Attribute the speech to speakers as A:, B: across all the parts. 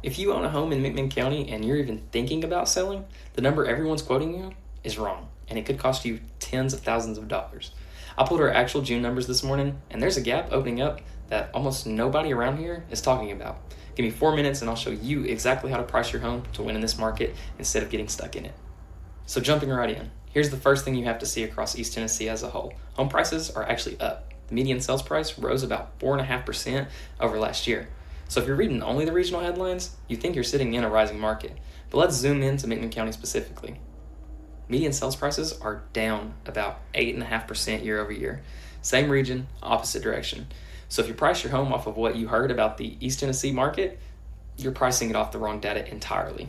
A: If you own a home in McMinn County and you're even thinking about selling, the number everyone's quoting you is wrong, and it could cost you tens of thousands of dollars. I pulled our actual June numbers this morning, and there's a gap opening up that almost nobody around here is talking about. Give me 4 minutes and I'll show you exactly how to price your home to win in this market instead of getting stuck in it. So jumping right in, here's the first thing you have to see across East Tennessee as a whole. Home prices are actually up. The median sales price rose about 4.5% over last year. So if you're reading only the regional headlines, you think you're sitting in a rising market. But let's zoom into McMinn County specifically. Median sales prices are down about 8.5% year over year. Same region, opposite direction. So if you price your home off of what you heard about the East Tennessee market, you're pricing it off the wrong data entirely.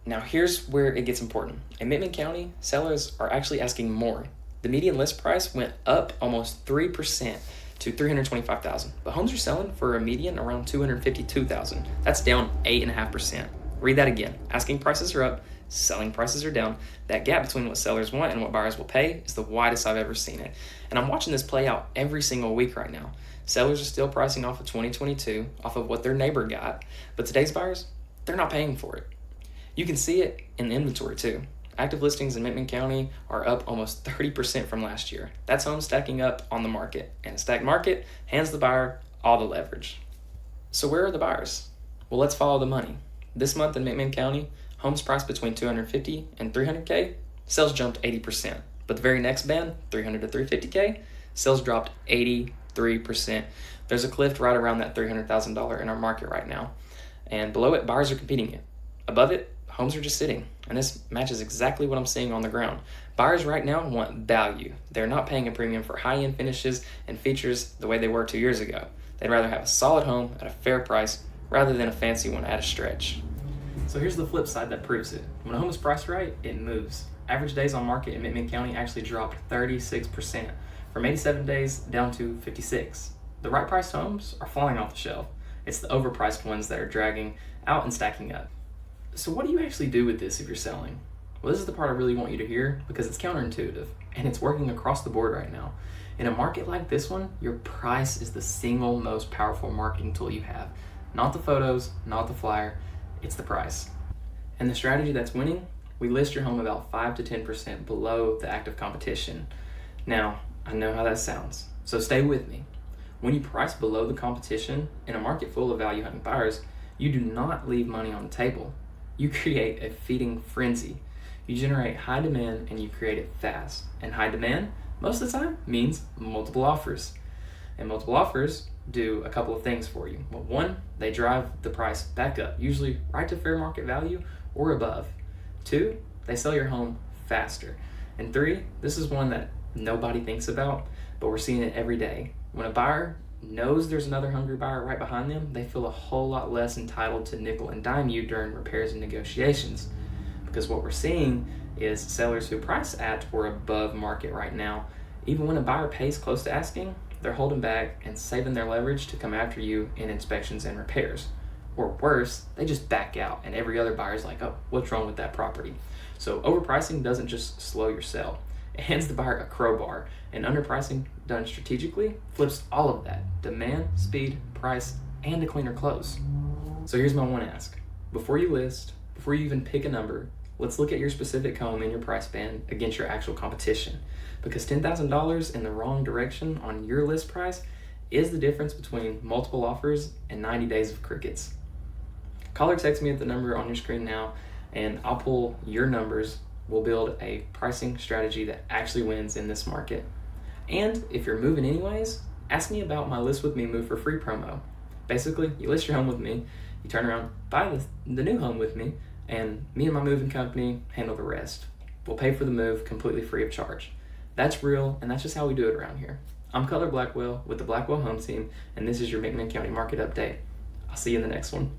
A: Now here's where it gets important. In McMinn County, sellers are actually asking more. The median list price went up almost 3% to $325,000, but homes are selling for a median around $252,000. That's down 8.5%. Read that again. Asking prices are up, selling prices are down. That gap between what sellers want and what buyers will pay is the widest I've ever seen it. And I'm watching this play out every single week right now. Sellers are still pricing off of 2022, off of what their neighbor got, but today's buyers, they're not paying for it. You can see it in the inventory too. Active listings in McMinn County are up almost 30% from last year. That's homes stacking up on the market, and a stacked market hands the buyer all the leverage. So where are the buyers? Well, let's follow the money. This month in McMinn County, homes priced between $250,000 and $300,000, sales jumped 80%. But the very next band, $300,000 to $350,000, sales dropped 83%. There's a cliff right around that $300,000 in our market right now. And below it, buyers are competing it. Above it, homes are just sitting, and this matches exactly what I'm seeing on the ground. Buyers right now want value. They're not paying a premium for high-end finishes and features the way they were 2 years ago. They'd rather have a solid home at a fair price rather than a fancy one at a stretch. So here's the flip side that proves it. When a home is priced right, it moves. Average days on market in McMinn County actually dropped 36%, from 87 days down to 56. The right priced homes are falling off the shelf. It's the overpriced ones that are dragging out and stacking up. So what do you actually do with this if you're selling? Well, this is the part I really want you to hear because it's counterintuitive and it's working across the board right now. In a market like this one, your price is the single most powerful marketing tool you have. Not the photos, not the flyer, it's the price. And the strategy that's winning, we list your home about 5 to 10% below the active competition. Now, I know how that sounds, so stay with me. When you price below the competition in a market full of value hunting buyers, you do not leave money on the table. You create a feeding frenzy. You generate high demand and you create it fast. And high demand, most of the time, means multiple offers. And multiple offers do a couple of things for you. Well, one, they drive the price back up, usually right to fair market value or above. Two, they sell your home faster. And three, this is one that nobody thinks about, but we're seeing it every day. When a buyer knows there's another hungry buyer right behind them, they feel a whole lot less entitled to nickel and dime you during repairs and negotiations. Because what we're seeing is sellers who price at or above market right now, even when a buyer pays close to asking, they're holding back and saving their leverage to come after you in inspections and repairs. Or worse, they just back out and every other buyer's like, oh, what's wrong with that property? So overpricing doesn't just slow your sale. It hands the buyer a crowbar, and underpricing done strategically flips all of that: demand, speed, price, and a cleaner close. So here's my one ask. Before you list, before you even pick a number, let's look at your specific home in your price band against your actual competition. Because $10,000 in the wrong direction on your list price is the difference between multiple offers and 90 days of crickets. Call or text me at the number on your screen now, and I'll pull your numbers. We'll build a pricing strategy that actually wins in this market. And if you're moving anyways, ask me about my List With Me Move for Free promo. Basically, you list your home with me, you turn around, buy the new home with me, and me and my moving company handle the rest. We'll pay for the move completely free of charge. That's real, and that's just how we do it around here. I'm Cutler Blackwell with the Blackwell Home Team, and this is your McMinn County Market Update. I'll see you in the next one.